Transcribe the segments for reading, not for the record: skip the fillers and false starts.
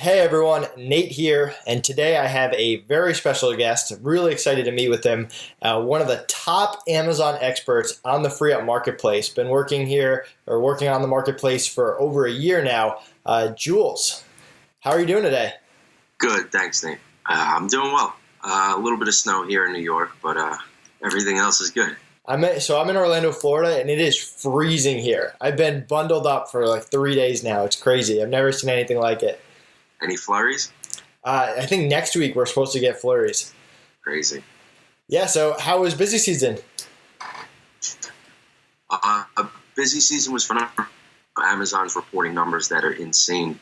Hey everyone, Nate here, and today I have a very special guest. Really excited to meet with him. One of the top Amazon experts on the FreeUp marketplace. Been working on the marketplace for over a year now. Jules, how are you doing today? Good, thanks, Nate. I'm doing well. A little bit of snow here in New York, but everything else is good. I'm in Orlando, Florida, and it is freezing here. I've been bundled up for like 3 days now. It's crazy. I've never seen anything like it. Any flurries? I think next week we're supposed to get flurries. Crazy. Yeah, so how was busy season? A busy season was fun. Amazon's reporting numbers that are insane.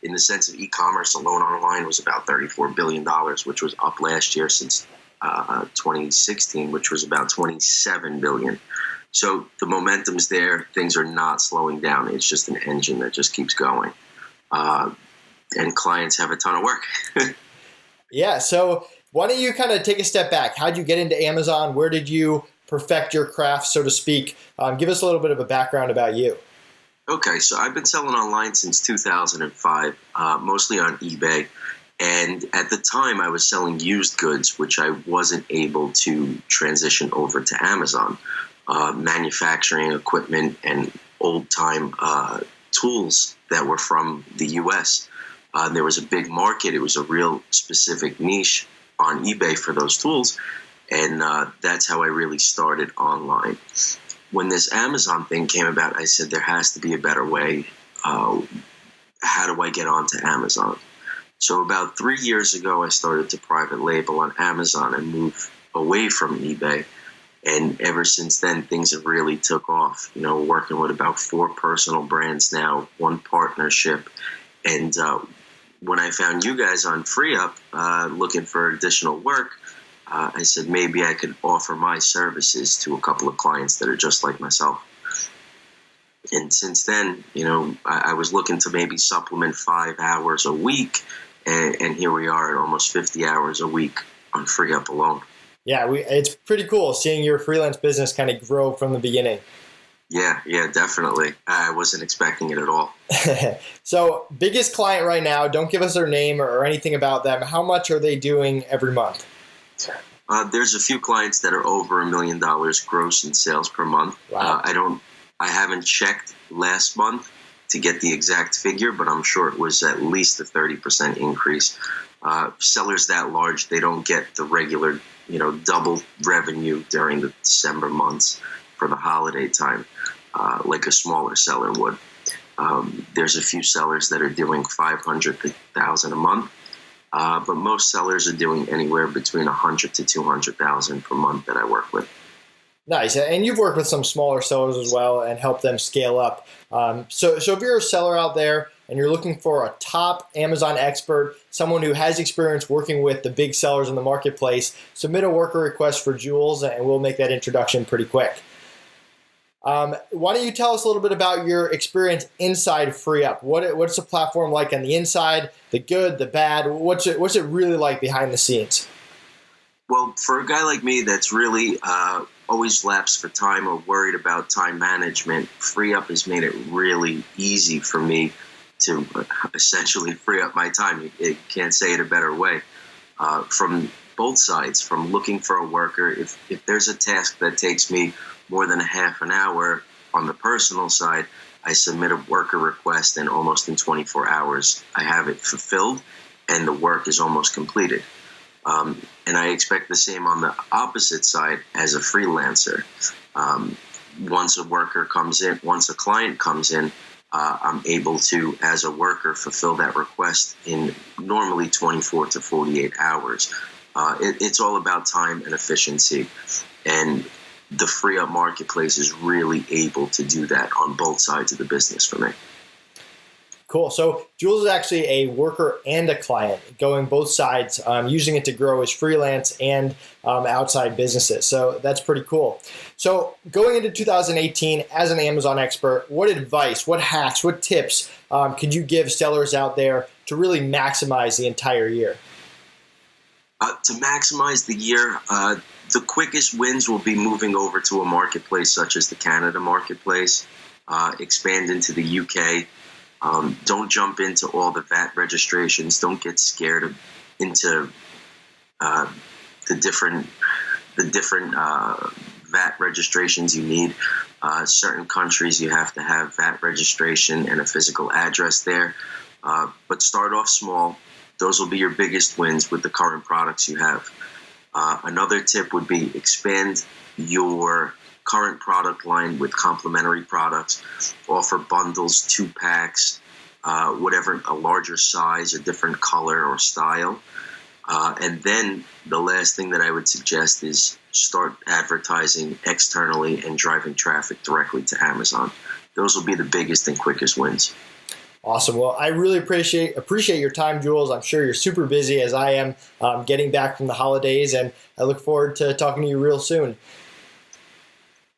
In the sense of e-commerce alone online was about $34 billion, which was up last year since 2016, which was about $27 billion. So the momentum's there. Things are not slowing down. It's just an engine that just keeps going. And clients have a ton of work. Yeah, so why don't you kind of take a step back? How'd you get into Amazon? Where did you perfect your craft, so to speak? Give us a little bit of a background about you. Okay, so I've been selling online since 2005, mostly on eBay. And at the time, I was selling used goods, which I wasn't able to transition over to Amazon. Manufacturing equipment and old-time tools that were from the U.S. There was a big market. It was a real specific niche on eBay for those tools. And that's how I really started online. When this Amazon thing came about, I said, there has to be a better way. How do I get onto Amazon? So about 3 years ago, I started to private label on Amazon and move away from eBay. And ever since then, things have really took off, working with about 4 personal brands now, 1 partnership. And when I found you guys on FreeUp looking for additional work, I said maybe I could offer my services to a couple of clients that are just like myself. And since then, I was looking to maybe supplement 5 hours a week. And here we are at almost 50 hours a week on FreeUp alone. Yeah, it's pretty cool seeing your freelance business kind of grow from the beginning. Yeah, definitely. I wasn't expecting it at all. So, biggest client right now, don't give us their name or anything about them. How much are they doing every month? There's a few clients that are over $1 million gross in sales per month. Wow. I haven't checked last month to get the exact figure, but I'm sure it was at least a 30% increase. Sellers that large, they don't get the regular, double revenue during the December months for the holiday time, like a smaller seller would. There's a few sellers that are doing $500 to $1,000 a month, but most sellers are doing anywhere between $100 to $200,000 per month that I work with. Nice. And you've worked with some smaller sellers as well and helped them scale up. So if you're a seller out there and you're looking for a top Amazon expert, someone who has experience working with the big sellers in the marketplace, submit a worker request for Jules and we'll make that introduction pretty quick. Why don't you tell us a little bit about your experience inside FreeUp? What's the platform like on the inside, the good, the bad? What's it really like behind the scenes? Well, for a guy like me that's really always lapsed for time or worried about time management, FreeUp has made it really easy for me to essentially free up my time. You can't say it a better way. From both sides, from looking for a worker, if there's a task that takes me more than a half an hour on the personal side, I submit a worker request and almost in 24 hours I have it fulfilled and the work is almost completed. And I expect the same on the opposite side as a freelancer. Once a client comes in, I'm able to, as a worker, fulfill that request in normally 24 to 48 hours. It's all about time and efficiency. And the FreeUp marketplace is really able to do that on both sides of the business for me. Cool. So Jules is actually a worker and a client, going both sides, using it to grow his freelance and outside businesses. So that's pretty cool. So going into 2018 as an Amazon expert, what advice, what hacks, what tips could you give sellers out there to really maximize the entire year? To maximize the year, the quickest wins will be moving over to a marketplace such as the Canada marketplace, expand into the UK. Don't jump into all the VAT registrations. Don't get scared into the different VAT registrations you need. Certain countries you have to have VAT registration and a physical address there. But start off small. Those will be your biggest wins with the current products you have. Another tip would be expand your current product line with complementary products. Offer bundles, 2-packs, whatever, a larger size, a different color or style. And then the last thing that I would suggest is start advertising externally and driving traffic directly to Amazon. Those will be the biggest and quickest wins. Awesome. Well, I really appreciate your time, Jules. I'm sure you're super busy as I am getting back from the holidays, and I look forward to talking to you real soon.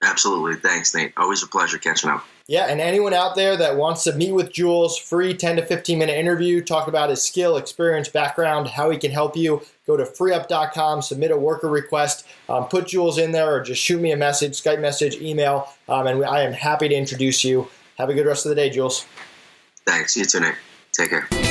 Absolutely. Thanks, Nate. Always a pleasure catching up. Yeah, and anyone out there that wants to meet with Jules, free 10 to 15-minute interview, talk about his skill, experience, background, how he can help you, go to freeup.com, submit a worker request, put Jules in there, or just shoot me a message, Skype message, email, and I am happy to introduce you. Have a good rest of the day, Jules. Thanks. You too, Nick. Take care.